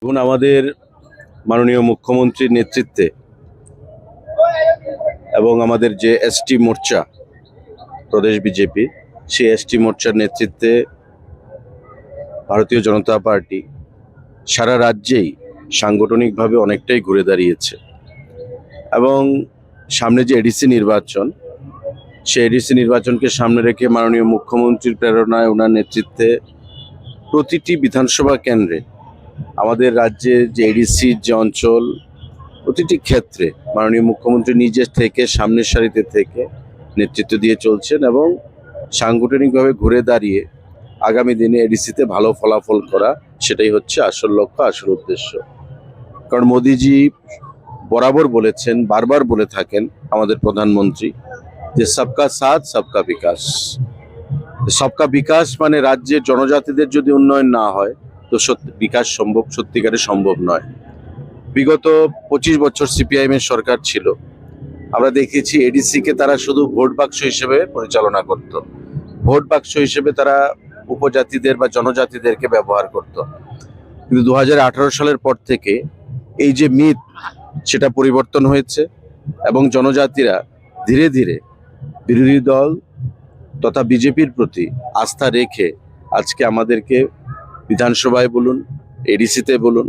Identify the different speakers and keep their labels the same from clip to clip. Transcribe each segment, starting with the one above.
Speaker 1: এখন আমাদের মাননীয় মুখ্যমন্ত্রীর নেতৃত্বে এবং আমাদের যে এসটি মোর্চা প্রদেশ বিজেপি, সেই এসটি মোর্চার নেতৃত্বে ভারতীয় জনতা পার্টি সারা রাজ্যেই সাংগঠনিকভাবে অনেকটাই ঘুরে দাঁড়িয়েছে এবং সামনে যে এডিসি নির্বাচন, সেই এডিসি নির্বাচনকে সামনে রেখে মাননীয় মুখ্যমন্ত্রীর প্রেরণায় ওনার নেতৃত্বে প্রতিটি বিধানসভা কেন্দ্রে আমাদের রাজ্যে যে এডিসির যে অঞ্চল, প্রতিটি ক্ষেত্রে মাননীয় মুখ্যমন্ত্রী নিজে থেকে সামনের সারিতে থেকে নেতৃত্ব দিয়ে চলছেন এবং সাংগঠনিকভাবে ঘুরে দাঁড়িয়ে আগামী দিনে এডিসিতে ভালো ফলাফল করা, সেটাই হচ্ছে আসল লক্ষ্য, আসল উদ্দেশ্য। কারণ মোদিজি বরাবর বলেছেন, বারবার বলে থাকেন আমাদের প্রধানমন্ত্রী, যে সবকা সাথ সবকা বিকাশ। সবকা বিকাশ মানে রাজ্যের জনজাতিদের যদি উন্নয়ন না হয় তো বিকাশ সত্যিকারে সম্ভব নয়। বিগত 25 বছর সিপিআইএম এর সরকার ছিল, আমরা দেখেছি এডিসি কে তারা শুধু ভোট বাক্স হিসেবে পরিচালনা করত। ভোট বাক্স হিসেবে তারা উপজাতিদের বা জনজাতিদেরকে ব্যবহার করত। কিন্তু 2018 সালের পর থেকে এই যে মিথ, সেটা পরিবর্তন হয়েছে এবং জনজাতিরা ধীরে ধীরে বিরোধী দল তথা বিজেপির প্রতি আস্থা রেখে আজকে আমাদেরকে বিধানসভায় বলুন, এডিসিতে বলুন,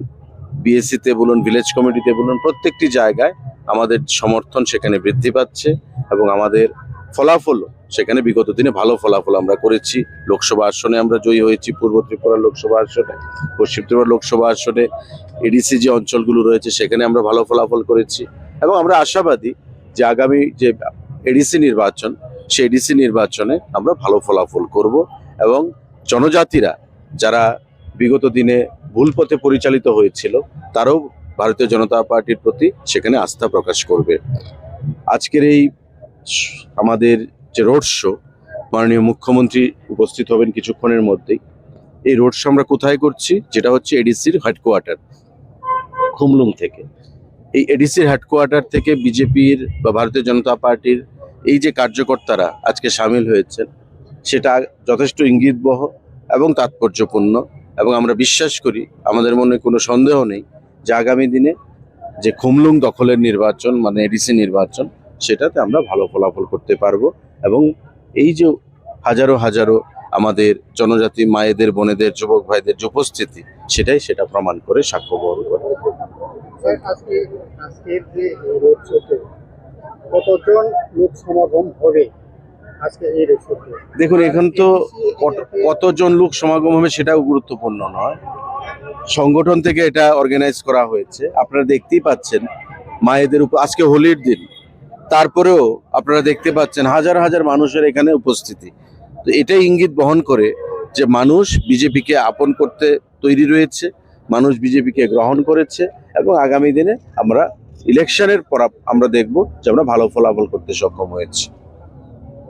Speaker 1: বিএসসিতে বলুন, ভিলেজ কমিটিতে বলুন, প্রত্যেকটি জায়গায় আমাদের সমর্থন সেখানে বৃদ্ধি পাচ্ছে এবং আমাদের ফলাফল সেখানে বিগত দিনে ভালো ফলাফল আমরা করেছি। লোকসভা আসনে আমরা জয়ী হয়েছি, পূর্ব ত্রিপুরা লোকসভা আসনে, পশ্চিম ত্রিপুরা লোকসভা আসনে, এডিসি যে অঞ্চলগুলো রয়েছে সেখানে আমরা ভালো ফলাফল করেছি এবং আমরা আশাবাদী যে আগামী যে এডিসি নির্বাচন, সেই এডিসি নির্বাচনে আমরা ভালো ফলাফল করব এবং জনজাতিরা যারা বিগত দিনে ভুল পথে পরিচালিত হয়েছিল তারাও ভারতীয় জনতা পার্টির প্রতি সেখানে আস্থা প্রকাশ করবে। আজকের এই আমাদের যে রোড শো, মাননীয় মুখ্যমন্ত্রী উপস্থিত হবেন কিছুক্ষণের মধ্যেই। এই রোড শো আমরা কোথায় করছি? যেটা হচ্ছে এডিসির হেডকোয়ার্টার খুমলুং থেকে। এই এডিসির হেডকোয়ার্টার থেকে বিজেপির বা ভারতীয় জনতা পার্টির এই যে কার্যকর্তারা আজকে সামিল হয়েছেন, সেটা যথেষ্ট ইঙ্গিতবহ এবং তাৎপর্যপূর্ণ এবং আমরা বিশ্বাস করি, আমাদের মনে কোনো সন্দেহ নেই যে আগামী দিনে যে খুমলুং দখলের নির্বাচন মানে এডিসি নির্বাচন, সেটাতে আমরা ভালো ফলাফল করতে পারবো এবং এই যে হাজারো হাজারো আমাদের জনজাতি মায়েদের, বোনেদের, যুবক ভাইদের যে উপস্থিতি, সেটা প্রমাণ করে, সাক্ষ্য বহন করে।
Speaker 2: আজকের যে রোড শোতে কতজন লোক সমাগম হবে?
Speaker 1: দেখুন, এখন তো কতজন লোক সমাগম হবে সেটাও গুরুত্বপূর্ণ নয়, সংগঠন থেকে এটা অর্গানাইজ করা হয়েছে। আপনারা দেখতেই পাচ্ছেন মায়েদের উপর, আজকে হোলির দিন, তারপরেও আপনারা দেখতে পাচ্ছেন হাজার হাজার মানুষের এখানে উপস্থিতি। তো এটাই ইঙ্গিত বহন করে যে মানুষ বিজেপিকে আপন করতে তৈরি রয়েছে, মানুষ বিজেপিকে গ্রহণ করেছে এবং আগামী দিনে আমরা ইলেকশনের পর আমরা দেখব যে আমরা ভালো ফলাফল করতে সক্ষম হয়েছি।